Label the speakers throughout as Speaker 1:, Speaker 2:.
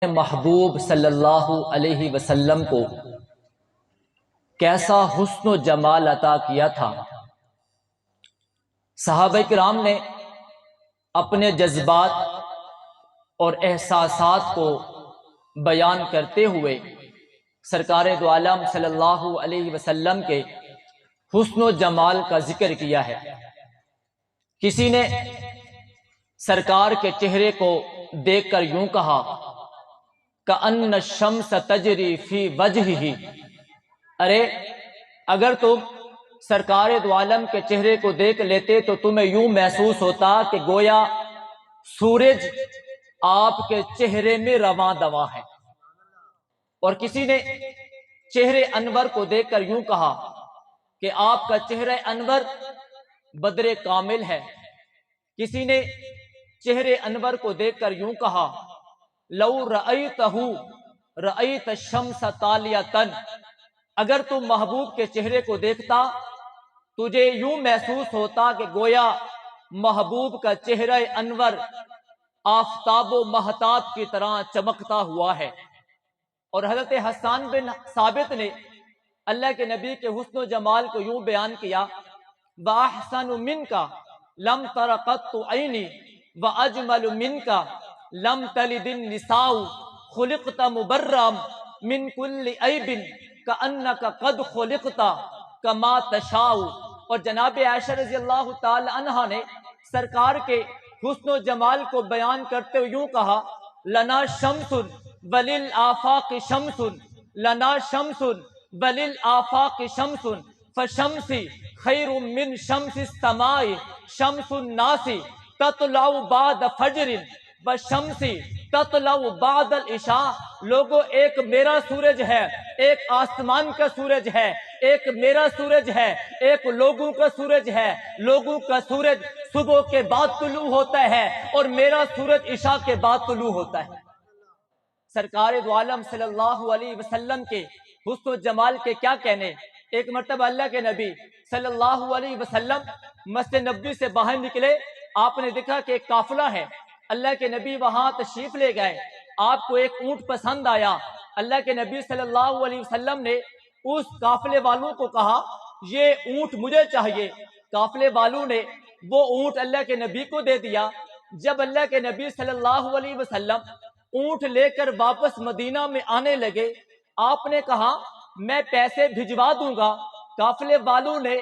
Speaker 1: محبوب صلی اللہ علیہ وسلم کو کیسا حسن و جمال عطا کیا تھا۔ صحابہ کرام نے اپنے جذبات اور احساسات کو بیان کرتے ہوئے سرکار دو عالم صلی اللہ علیہ وسلم کے حسن و جمال کا ذکر کیا ہے۔ کسی نے سرکار کے چہرے کو دیکھ کر یوں کہا کأن الشمس تجری فی وجہہ، ارے اگر تم سرکار دو عالم کے چہرے کو دیکھ لیتے تو تمہیں یوں محسوس ہوتا کہ گویا سورج آپ کے چہرے میں رواں دواں ہے۔ اور کسی نے چہرے انور کو دیکھ کر یوں کہا کہ آپ کا چہرہ انور بدر کامل ہے۔ کسی نے چہرے انور کو دیکھ کر یوں کہا لو رأیتہ رأیت الشمس طالیۃ، اگر تم محبوب کے چہرے کو دیکھتا تجھے یوں محسوس ہوتا کہ گویا محبوب کا چہرہ انور آفتاب و مہتاب کی طرح چمکتا ہوا ہے۔ اور حضرت حسان بن ثابت نے اللہ کے نبی کے حسن و جمال کو یوں بیان کیا وَأَحْسَنُ مِنْكَ لَمْ تَرَ قَطُّ عَيْنِي وَأَجْمَلُ مِنْكَ لَمْ تَلِدِ النِّسَاءُ خُلِقْتَ مُبَرًّا مِنْ كُلِّ عَيْبٍ كَأَنَّكَ قَدْ خُلِقْتَ كَمَا تَشَاءُ۔ اور جناب عائشہ رضی اللہ تعالی عنہا نے سرکار کے حسن و جمال کو بیان کرتے ہوئے یوں کہا لنا شمس وللآفاق شمس، لنا شمس وللآفاق شمس فشمسی خیر من شمس السماء، شمس الناس تطلع بعد فجر وشمسی تطلع بعد العشاء۔ لوگوں ایک میرا سورج ہے، ایک آسمان کا سورج ہے، ایک میرا سورج ہے، ایک لوگوں کا سورج ہے۔ لوگوں کا سورج صبح کے بعد طلوع ہوتا ہے اور میرا سورج عشاء کے بعد طلوع ہوتا ہے۔ سرکار دو عالم صلی اللہ علیہ وسلم کے حسن و جمال کے کیا کہنے۔ ایک مرتبہ اللہ کے نبی صلی اللہ علیہ وسلم مسجد نبوی سے باہر نکلے، آپ نے دیکھا کہ ایک قافلہ ہے، اللہ کے نبی وہاں تشریف لے گئے، آپ کو ایک اونٹ پسند آیا، اللہ کے نبی صلی اللہ علیہ وسلم نے اس قافلے والوں کو کہا یہ اونٹ مجھے چاہیے۔ قافلے والوں نے وہ اونٹ اللہ کے نبی کو دے دیا۔ جب اللہ کے نبی صلی اللہ علیہ وسلم اونٹ لے کر واپس مدینہ میں آنے لگے، آپ نے کہا میں پیسے بھجوا دوں گا۔ قافلے والوں نے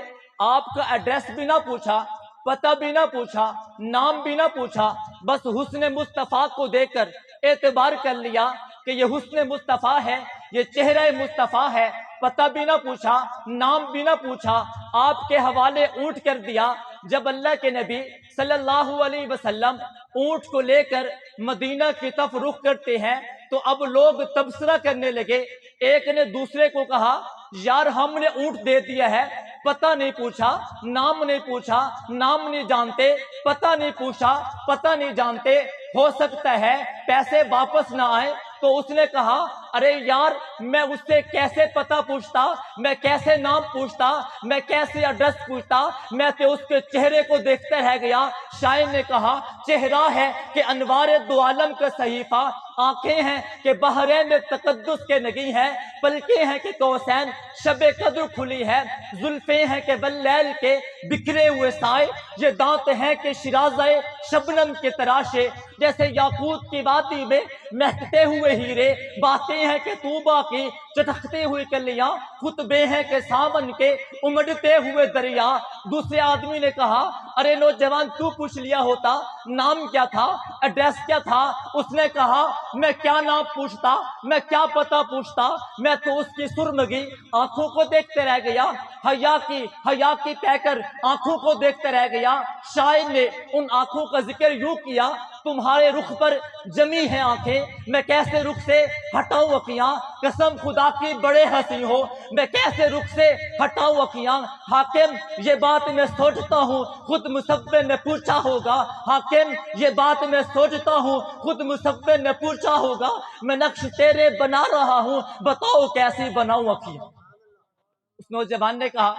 Speaker 1: آپ کا ایڈریس بھی نہ پوچھا، پتہ بھی نہ پوچھا، نام بھی نہ پوچھا، بس حسن مصطفیٰ کو دیکھ کر اعتبار کر لیا کہ یہ حسن مصطفیٰ ہے، یہ چہرہ مصطفیٰ ہے۔ پتہ بھی نہ پوچھا، نام بھی نہ پوچھا، آپ کے حوالے اونٹ کر دیا۔ جب اللہ کے نبی صلی اللہ علیہ وسلم اونٹ کو لے کر مدینہ کی طرف رخ کرتے ہیں تو اب لوگ تبصرہ کرنے لگے۔ ایک نے دوسرے کو کہا یار ہم نے اونٹ دے دیا ہے، پتہ نہیں پوچھا، نام نہیں پوچھا، نام نہیں جانتے، پتہ نہیں پوچھا، پتہ نہیں جانتے، ہو سکتا ہے پیسے واپس نہ آئے۔ تو اس نے کہا ارے یار میں اس سے کیسے پتہ پوچھتا، میں کیسے نام پوچھتا، میں کیسے ایڈریس پوچھتا، میں تو اس کے چہرے کو دیکھتا رہ گیا۔ شاعر نے کہا چہرہ ہے کہ انوار دو عالم کا صحیفہ، آنکھیں ہیں کہ بحرین تقدس کے نگی ہے، پلکیں ہیں کہ کوسین شب قدر کھلی ہے، زلفیں ہیں کہ باللیل کے بکھرے ہوئے سائے، یہ دانت ہیں کہ شرازے شبنم کے تراشے، جیسے یاقوت کی وادی میں مہکتے ہوئے ہیرے، باتیں ہیں کہ طوبا کی چٹکتے ہوئے کلیاں، خطبے ہیں کہ سامن کے امڑتے ہوئے دریا۔ دوسرے آدمی نے کہا ارے نوجوان تو پوچھ لیا ہوتا نام کیا تھا، ایڈریس کیا تھا۔ اس نے کہا میں کیا نام پوچھتا، میں کیا پتہ پوچھتا، میں تو اس کی سرمگی آنکھوں کو دیکھتے رہ گیا، حیا کی کہہ کر آنکھوں کو دیکھتے رہ گیا۔ شاعر نے ان آنکھوں کا ذکر یوں کیا تمہارے رخ پر جمی ہیں آنکھیں، میں کیسے رخ سے ہٹاؤں اکھیاں، قسم خدا کی بڑے حسین ہو، میں کیسے رخ سے ہٹاؤں اکھیاں۔ حاکم یہ بات میں سوچتا ہوں خود مصور نے پوچھا ہوگا، حاکم یہ بات میں سوچتا ہوں خود مصور نے پوچھا ہوگا، میں نقش تیرے بنا رہا ہوں بتاؤ کیسی بناؤں اکھیاں۔ اس نوجوان نے کہا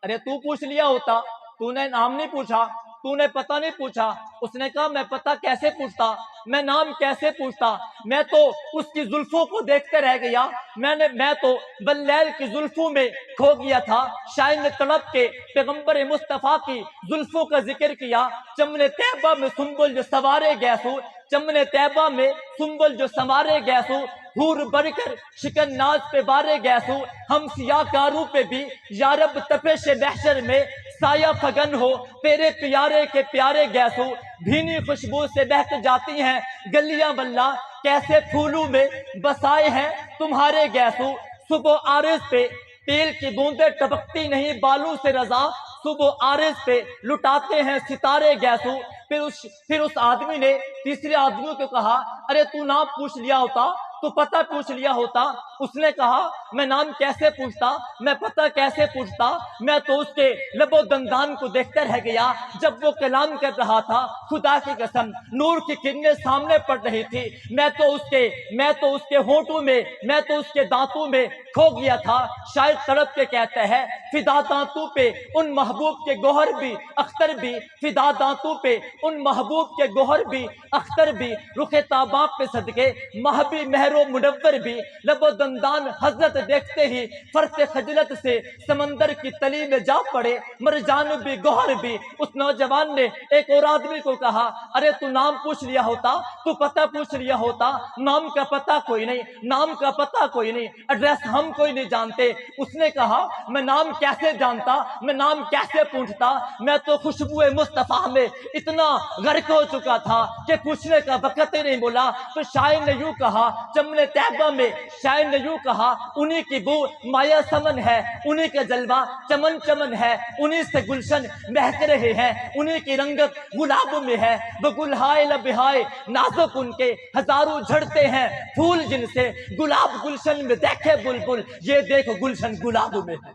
Speaker 1: ارے تو پوچھ لیا ہوتا، تو نے نام نہیں پوچھا، تو نے پتہ نہیں پوچھا۔ اس نے کہا میں پتہ کیسے پوچھتا، میں نام کیسے پوچھتا، میں تو اس کی زلفوں کو دیکھتے رہ گیا، میں تو بلیل کی زلفوں میں کھو گیا تھا۔ شاعر نے تڑپ کے پیغمبر مصطفیٰ کی زلفوں کا ذکر کیا، چمن طیبہ میں سنبل جو سوارے گیسو، چمن طیبہ میں سنبل جو سوارے گیسو، حور بڑھ کر شکن ناز پہ بارے گیسو، ہم سیاہ کاروں پہ بھی یارب تپش محشر میں سایہ فگن ہو تیرے پیارے کے پیارے گیسو، بھینی خوشبو سے بہک جاتی ہیں گلیاں واللہ، کیسے پھولوں میں بسائے ہیں تمہارے گیسو، صبح عارض پہ تیل کی بوندیں ٹپکتی نہیں بالوں سے رضا، صبح عارض پہ لٹاتے ہیں ستارے گیسو۔ پھر اس آدمی نے تیسرے آدمی کو کہا، ارے تو نام پوچھ لیا ہوتا، تو پتہ پوچھ لیا ہوتا۔ اس نے کہا، میں نام کیسے پوچھتا، میں پتہ کیسے پوچھتا، میں تو اس کے لب و دندان کو دیکھتا رہ گیا جب وہ کلام کر رہا تھا۔ خدا کی قسم نور کی کرنیں سامنے پڑ رہی تھی، میں تو اس کے ہونٹوں میں، میں تو اس کے دانتوں میں کھو گیا تھا۔ شاید تڑپ کے کہتا ہے، فدا دانتوں پہ ان محبوب کے گوہر بھی اختر بھی، فدا دانتوں پہ ان محبوب کے گوہر بھی اختر بھی، رخ تاباک پہ صدقے ماہ بھی مہر و منور بھی، لب و دندان حضرت دیکھتے ہی فرط خجلت سے سمندر کی تلی میں جا پڑے، مرجان بھی گوہر بھی۔ اس نوجوان نے ایک اور آدمی کو کہا، ارے تو نام پوچھ لیا ہوتا، تو پتہ پوچھ لیا ہوتا، نام کا پتہ کوئی نہیں، نام کا پتہ کوئی نہیں، ایڈریس ہم کوئی نہیں جانتے۔ اس نے کہا، میں نام کیسے جانتا، میں نام کیسے پوچھتا، میں تو خوشبو مصطفیٰ میں اتنا غرق ہو چکا تھا کہ پوچھنے کا وقت ہی نہیں بولا۔ تو شاعر نے یوں کہا، چمن طیبہ میں شاعر نے یوں کہا، انہی کی بو مایا سمن ہے، انہی کا جلوہ چمن چمن ہے، انہی سے گلشن مہک رہے ہیں، انہی کی رنگت گلاب میں ہے، وہ گلہائے لبہائے نازک ان کے ہزاروں جھڑتے ہیں پھول جن سے، گلاب گلشن میں دیکھے بلبل، یہ دیکھو گلشن گلاب میں ہے۔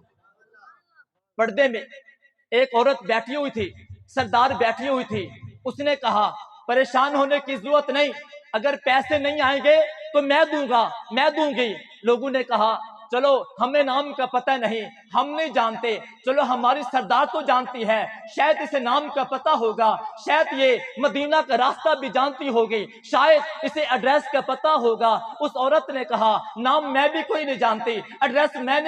Speaker 1: پردے میں ایک عورت بیٹھی ہوئی تھی، سردار بیٹھی ہوئی تھی، اس نے کہا، پریشان ہونے کی ضرورت نہیں، اگر پیسے نہیں آئیں گے تو میں دوں گا، میں دوں گی۔ لوگوں نے کہا، چلو ہمیں نام کا پتہ نہیں، ہم نہیں جانتے، چلو ہماری سردار تو جانتی ہے، شاید اسے نام کا پتہ ہوگا، شاید یہ مدینہ کا راستہ بھی جانتی ہوگی، شاید اسے ایڈریس کا پتہ ہوگا۔ اس عورت نے کہا، نام میں بھی کوئی نہیں جانتی، ایڈریس میں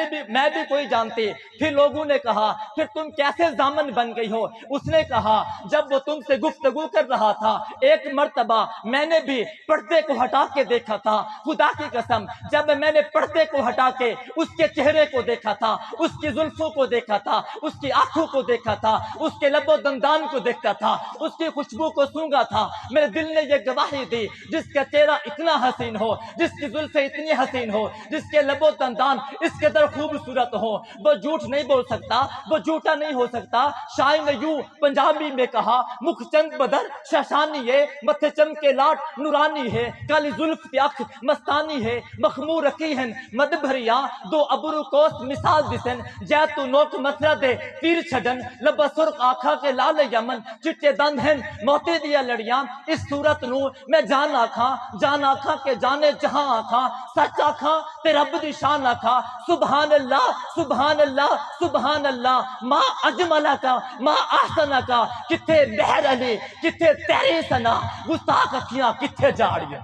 Speaker 1: بھی کوئی جانتی۔ پھر لوگوں نے کہا، پھر تم کیسے ضامن بن گئی ہو؟ اس نے کہا، جب وہ تم سے گفتگو کر رہا تھا، ایک مرتبہ میں نے بھی پردے کو ہٹا کے دیکھا تھا، خدا کی قسم جب میں نے پردے کو ہٹا کے اس کے چہرے کو دیکھا تھا، اس کی زلفوں کو دیکھا تھا، اس کی آنکھوں کو دیکھا تھا، اس کے لب و دندان کو دیکھتا تھا، اس کی خوشبو کو سونگا تھا، میرے دل نے یہ گواہی دی، جس کا چہرہ اتنا حسین ہو، جس کی زلفیں اتنی حسین ہو، جس کے لب و دندان اس قدر خوبصورت ہو، وہ جھوٹ نہیں بول سکتا، وہ جھوٹا نہیں ہو سکتا۔ شاعر نے یوں پنجابی میں کہا، مکھ چند بدر شاشانی ہے، متھے چمکے لاٹ نورانی ہے، کالی زلف کی اکھ مستانی ہے، مخمور رقیہن مد بھریا، دو ابرو کوس مثال دسن، جیتو نوک مسرا دے تیر چھڈن، لبا سرخ آنکھا کے لال یمن، چٹے دند ہن موتی دیا لڑیاں، اس صورت نو میں جان آکھاں کے جانے جہاں آکھاں، سچ آکھاں تے رب دی شان آکھاں، سبحان اللہ سبحان اللہ سبحان اللہ، ما اجملہ کا ما احسنہ کا، کتھے مہر علی کتھے تیری ثنا، گستاخ اکھیاں کتھے جاڑیاں۔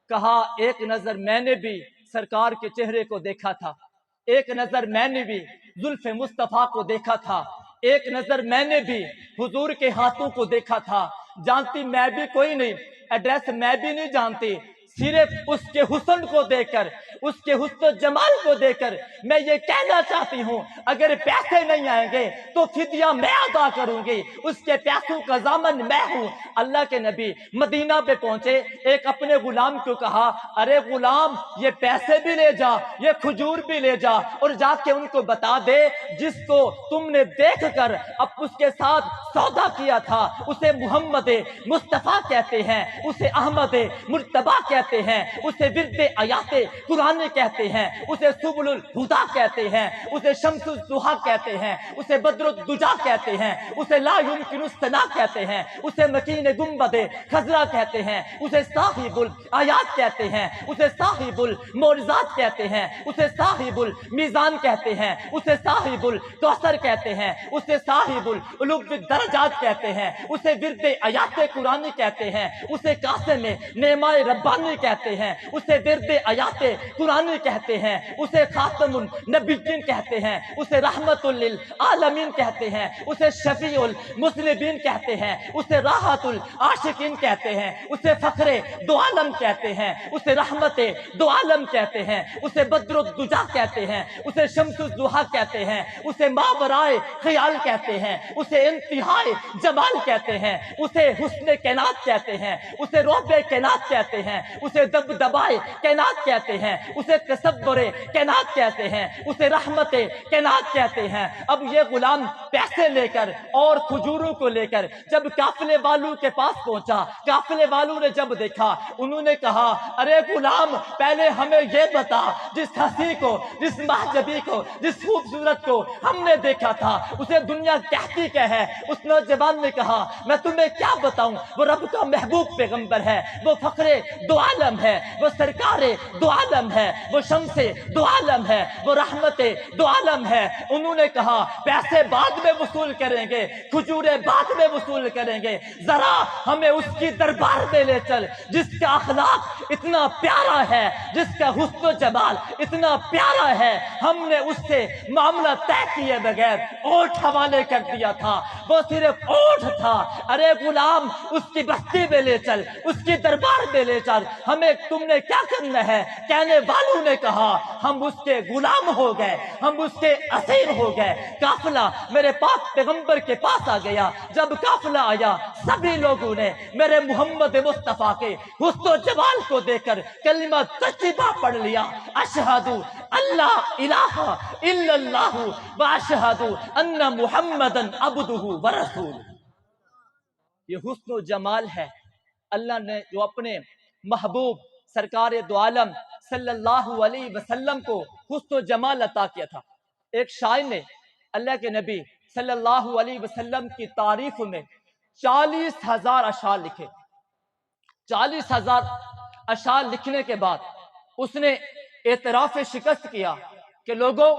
Speaker 1: کہا، ایک نظر میں نے بھی سرکار کے چہرے کو دیکھا تھا، ایک نظر میں نے بھی زلف مصطفیٰ کو دیکھا تھا، ایک نظر میں نے بھی حضور کے ہاتھوں کو دیکھا تھا، جانتی میں بھی کوئی نہیں، ایڈریس میں بھی نہیں جانتی، صرف اس کے حسن کو دیکھ کر، اس کے حسن و جمال کو دیکھ کر میں یہ کہنا چاہتی ہوں، اگر پیسے نہیں آئیں گے تو فدیہ میں ادا کروں گی، اس کے پیسوں کا ضامن میں ہوں۔ اللہ کے نبی مدینہ پہ پہنچے، ایک اپنے غلام کو کہا، ارے غلام یہ پیسے بھی لے جا، یہ کھجور بھی لے جا، اور جا کے ان کو بتا دے، جس کو تم نے دیکھ کر اب اس کے ساتھ سودا کیا تھا، اسے محمد مصطفیٰ کہتے ہیں، اسے احمد مرتبہ کہتے ہیں، اسے ورد آیات قرآن कुरानी कहते हैं, उसे सुबुलुल हुदा कहते हैं, उसे शम्सुल दुहा कहते हैं, उसे बद्रुद दुजा कहते हैं, उसे ला युमकिनुस सना कहते हैं, उसे मकीन गुंबदे खजरा कहते हैं, उसे साहिबुल आयात कहते हैं, उसे साहिबुल मोरजात कहते हैं, उसे साहिबुल मीजान कहते हैं, उसे साहिबुल कौसर कहते हैं, उसे साहिबुल उलूब दरजात कहते हैं, उसे विरदे आयाते कुरानी कहते हैं, उसे कासिम नेमाए रब्बानी कहते हैं, उसे विरदे आयाते कुरानी कहते हैं, उसे खातमुन नबीय्यीन कहते हैं, उसे रहमतुल लिल आलमीन कहते हैं, उसे शफीउल मुस्लिमीन कहते हैं, उसे राहतुल आशिकीन कहते हैं, उसे फखरे दो आलम कहते हैं, उसे रहमते दो आलम कहते हैं, उसे बद्रुद दुजा कहते हैं, उसे शम्सुल दुहा कहते हैं, उसे मावराए ख्याल कहते हैं, उसे इंतिहाए जमाल कहते हैं, उसे हुस्ने कैनात कहते हैं, उसे रोबे कैनात कहते हैं, उसे दबदबाए कैनात कहते हैं, उसे तसब्बुरे कैनात कहते हैं, उसे रहमते कैनात कहते हैं। अब ये गुलाम पैसे लेकर और खजूरों को लेकर जब काफिले वालों के पास पहुंचा, काफिले वालों ने जब देखा, उन्होंने कहा, अरे गुलाम पहले हमें ये बता, जिस हंसी को, जिस महजबी को, जिस खूबसूरत को हमने देखा था, उसे दुनिया कहती क्या है? उस नौजवान ने कहा, मैं तुम्हें क्या बताऊं, वो रब का महबूब पैगंबर है, वो फखरे दो आलम है, वो सरकारे दो आलम है, वो शम्से दो आलम है, वो रहमते दो आलम है। उन्होंने कहा, पैसे बाद में वसूल करेंगे, खजूरें बाद में वसूल करेंगे, जरा हमें उसकी दरबार में ले चल जिसका अखलाक इतना प्यारा है, जिसका हुस्न जमाल इतना प्यारा है। हमने उससे मामला तय किए बगैर ओठ हवाले कर दिया था, वो सिर्फ ओठ था। अरे गुलाम उसकी बस्ती में ले चल, उसकी दरबार में ले चल, हमें तुमने क्या करना है? कहने वालों ने कहा, हम उसके गुलाम हो गए, हम उसके असीर हो गए। काफिला मेरे पाक पैगंबर के पास आ गया। जब काफिला आया, सभी लोगों ने मेरे मोहम्मद मुस्तफा के हुस्न जमाल को देखकर कलिमा तस्बीह पढ़ लिया, अशहदु अल्लाह इलाहा इल्लल्लाहु व अशहदु अन्ना मुहम्मदन अब्दुहु व रसूलुहु। ये हुस्न जमाल है अल्लाह ने जो अपने महबूब सरकार दो आलम सल्लल्लाहु अलैहि वसल्लम को हुस्न जमाल अता किया था। एक शायर ने अल्लाह के नबी सल्लल्लाहु अलैहि वसल्लम की तारीफ में 40,000 अशार लिखे। 40,000 अशार लिखने के बाद उसने एतराफ़ शिकस्त किया कि लोगों,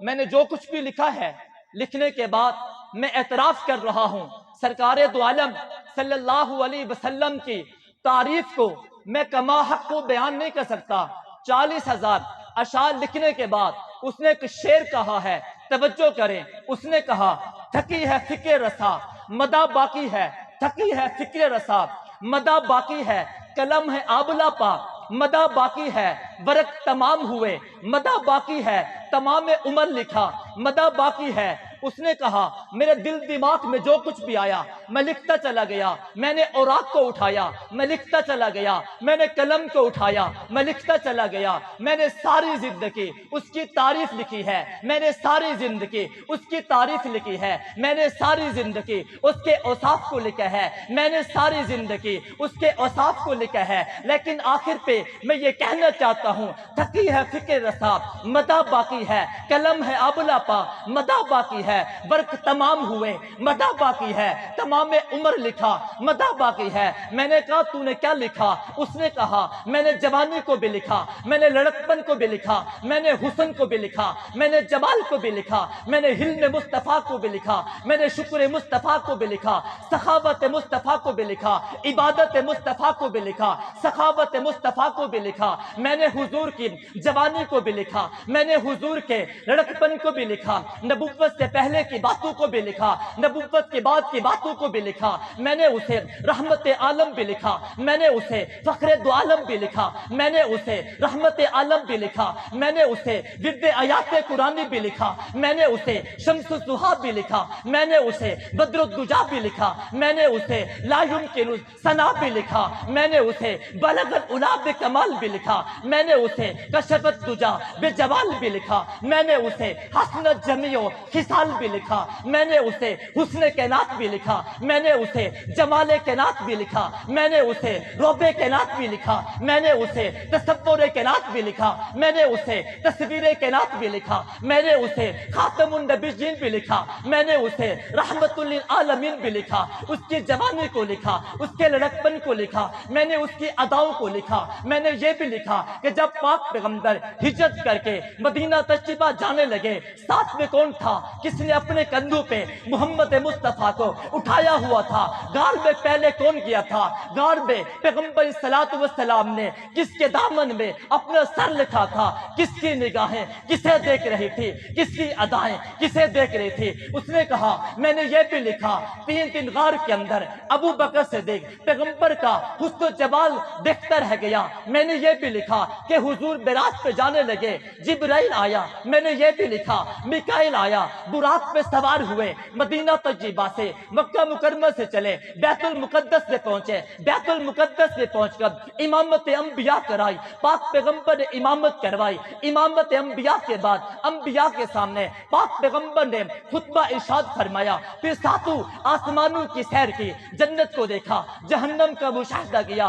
Speaker 1: मैंने जो कुछ भी लिखा है, लिखने के बाद मैं एतराफ़ कर रहा हूँ, सरकार दो आलम सल्लल्लाहु अलैहि वसल्लम की तारीफ को मैं कमा हक को बयान नहीं कर सकता। 40,000 अशार लिखने के बाद उसने एक शेर कहा है, तवज्जो करें। उसने कहा, थकी है फिक्र रसा मदा बाकी है, थकी है फिक्र रसा मदा बाकी है, कलम है आबला पा मदा बाकी है, वर्क तमाम हुए मदा बाकी है, तमाम उमर लिखा मदा बाकी है। उसने कहा, मेरे दिल दिमाग में जो कुछ भी आया मैं लिखता चला गया, मैंने औराक को उठाया मैं लिखता चला गया, मैंने कलम को उठाया मैं लिखता चला गया। मैंने सारी जिंदगी उसकी तारीफ लिखी है, मैंने सारी जिंदगी उसकी तारीफ लिखी है, मैंने सारी जिंदगी उसके औसाफ को लिखा है, मैंने सारी जिंदगी उसके औसाफ को लिखा है। लेकिन आखिर पे मैं ये कहना चाहता हूँ, थकी है फिक्र रसा मदा बाकी है, कलम है आबला पा मदा बाकी है, वर्क तमाम हुए मदा बाकी है, तमाम उम्र लिखा मदा बाकी है। मैंने कहा, तूने क्या लिखा? उसने कहा, मैंने जवानी को भी लिखा, मैंने लड़कपन को भी लिखा, मैंने हुस्न को भी लिखा, मैंने जमाल को भी लिखा, मैंने हिल्म मुस्तफा को भी लिखा, मैंने शुक्र मुस्तफा को भी लिखा, सखावत मुस्तफा को भी लिखा, इबादत मुस्तफा को भी लिखा, सखावत मुस्तफा को भी लिखा, मैंने हुजूर की जवानी को भी लिखा, मैंने हुजूर के लड़कपन को भी लिखा, नबुव्वत से पहले की बातों को भी लिखा, नबुव्वत के बाद की बातों को भी लिखा, मैंने उसे रहमत आलम भी लिखा, मैंने उसे फखरे दो आलम भी लिखा, मैंने उसे रहमत आलम भी लिखा, मैंने उसे विरद आयात कुरानी भी लिखा, मैंने उसे शम्सुल दुहा भी लिखा, मैंने उसे बद्रुद दुजा भी लिखा, मैंने उसे ला युमकिनुस सना भी लिखा, मैंने उसे बलगत उला बे कमाल भी लिखा, मैंने उसे कशफत दुजा बे जवाल भी लिखा, मैंने उसे हसनत जमियो खिसाल जलाल भी लिखा, मैंने उसे हुस्न कैनात भी लिखा, मैंने उसे जमाल कैनात भी लिखा, मैंने उसे रोबे कैनात भी लिखा, मैंने उसे तसव्वुर कैनात भी लिखा, मैंने उसे तस्वीर कैनात भी लिखा, मैंने उसे खातमुन नबिय्यीन भी लिखा, मैंने उसे रहमतुल लिल आलमीन भी लिखा, उसकी जवानी को लिखा, उसके लड़कपन को लिखा, मैंने उसकी अदाओं को लिखा। मैंने ये भी लिखा कि जब पाक पैगंबर हिजरत करके मदीना तशरीफा जाने लगे, साथ में कौन था, किसने अपने कंधों पे मोहम्मद मुस्तफा को उठाया हुआ था, गार में पहले कौन गया था, गार में पैगंबर सल्लल्लाहु अलैहि वसल्लम ने किसके दामन में अपना सर लिखा था, किसकी निगाहें किसे देख रही थी, किसकी अदाएं किसे देख रही थी। उसने कहा मैंने ये भी लिखा 3 दिन गार के अंदर अबू बकर सिद्दीक पैगंबर का हुस्न जमाल देखता रह गया। मैंने ये भी लिखा कि हुजूर मेराज पे जाने लगे, जिब्राइल आया, मैंने ये भी लिखा मिकाइल आया, बुराक पे सवार हुए, मदीना तय्यबा से मक्का मुकर्रमा से चले, बैतुल मुकद्दस में पहुंचे, बैतुल मुकद्दस में पहुंचकर इमामत अंबिया कराई, पाक पैगंबर ने इमामत करवाई। इमामत अंबिया के बाद अंबिया के सामने पाक पैगंबर ने खुतबा इरशाद फरमाया, फिर सातों आसमानों की सैर की, जन्नत को देखा, जहन्नम का मुशाहिदा किया।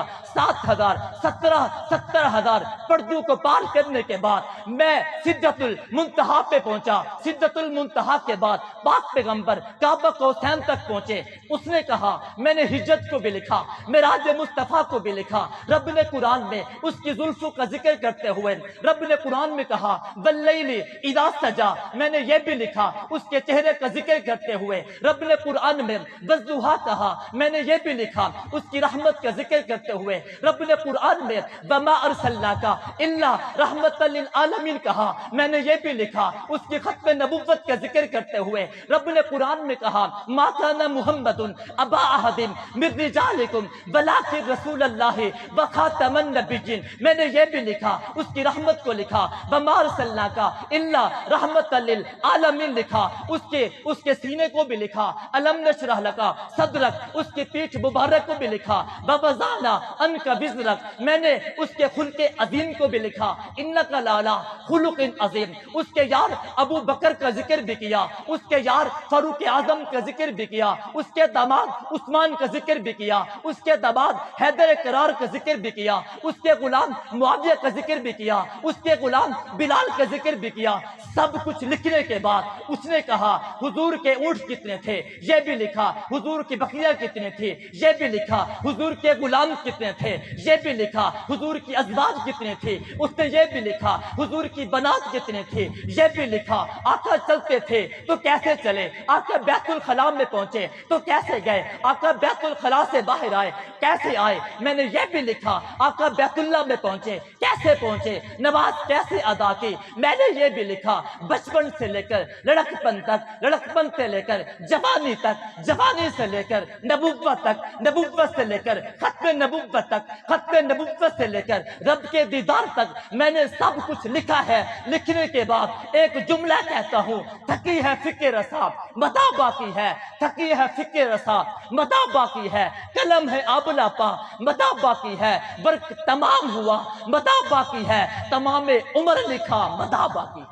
Speaker 1: 70,000 पर्दों को पार करने के बाद मैं सिद्दतुल मुंतहा पे पहुंचा। सिद्दतुल मुंतहा के बाद पाक पैगंबर काबा कौसैन तक पहुंचे। उसने कहा मैंने हिजरत को भी लिखा, मेराज मुस्तफा को भी लिखा। रब ने कुरान में उसकी जुल्फों का जिक्र करते हुए रब ने कुरान में कहा वल्लैली इज़ा सजा, मैंने ये भी लिखा उसके चेहरे का जिक्र करते हुए। रब ने कुरान में वज़्ज़ुहा कहा, मैंने ये भी लिखा उसकी रहमत का जिक्र करते हुए। रब ने कुरान में वमा अरसलनाका इल्ला रहमतल लिल आलमीन कहा, मैंने ये भी लिखा उसकी खत्म नबुव्वत का जिक्र करते हुए। रब ने कुरान में कहा मा काना मुहम्मदुन अबा अहदिन मिर रिजालिकुम वलाकिन रसूलुल्लाहि व खातमन नबिय्यीन, मैंने ये भी लिखा उसकी रहमत को लिखा। वमा अरसलनाका इल्ला रहमतल लिल आलमीन लिखा, उसके सीने को भी लिखा। अलम नशरह लका सदरक, उसकी पीठ मुबारक को भी लिखा। ववज़ाना अनका विज़रक, मैंने उसके खुल्के अजीम को भी लिखा। इन्नका लाला खुलुकिन अजीम, उसके यार अबू बकर का जिक्र भी किया, उसके यार फारूक आजम का जिक्र भी किया, उसके दामाद उस्मान का जिक्र भी किया, उसके दामाद हैदर करार का जिक्र भी किया, उसके गुलाम मुआविया का जिक्र भी किया, उसके गुलाम बिलाल का जिक्र भी किया। सब कुछ लिखने के बाद उसने कहा हुजूर के ऊंट कितने थे, ये भी लिखा। हुजूर की बकरियां कितने थी, ये भी लिखा। हुजूर के गुलाम कितने थे, ये भी लिखा। हुजूर की अज़वाज कितने थे, उसने ये भी लिखा। हुजूर की बनात कितने थे, ये भी लिखा। आका चलते थे तो कैसे चले, आका बैतुल खला में पहुंचे तो कैसे गए, आका बैतुल खला से बाहर आए कैसे आए, मैंने ये भी लिखा। आका बैतुल्ला में पहुंचे कैसे पहुंचे, नमाज कैसे अदा की, मैंने ये भी लिखा। बचपन से लेकर लड़कपन तक, लड़कपन से लेकर जवानी तक, जवानी से लेकर नबुव्वत तक, नबुव्वत से लेकर खत्म नबुव्वत तक, खत्म नबुव्वत से लेकर रब के दीदार तक मैंने सब कुछ लिखा है। लिखने के बाद एक जुमला कहता हूँ, थकी है फिक्र रसा मदा बाकी है, थकी है फिक्र रसा मदा बाकी है, कलम है आबला पा मदा बाकी है, वर्क तमाम हुआ मदा बाकी है, तमाम उम्र लिखा मदा बाकी।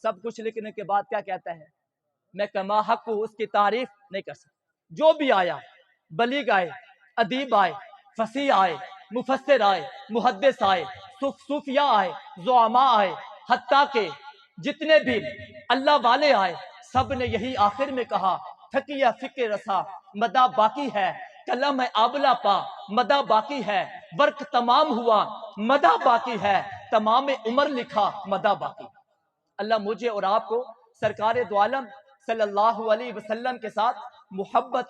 Speaker 1: सब कुछ लिखने के बाद क्या कहता है, मैं कमा हक उसकी तारीफ नहीं कर सकता। जो भी आया, बलीग आए, अदीब आए, फसी आए, मुफस्सिर आए, मुहद्दिस आए, सूफिया आए, ज़ुआमा आए, हत्ता के जितने भी अल्लाह वाले आए, सब ने यही आखिर में कहा थकिया फिक्र रसा मदा बाकी है, कलम है आबला पा मदा बाकी है, वर्क तमाम हुआ मदा बाकी है, तमाम उम्र लिखा मदा बाकी। अल्लाह मुझे और आपको सरकार दो आलम सल्लल्लाहु अलैहि वसल्लम के साथ मोहब्बत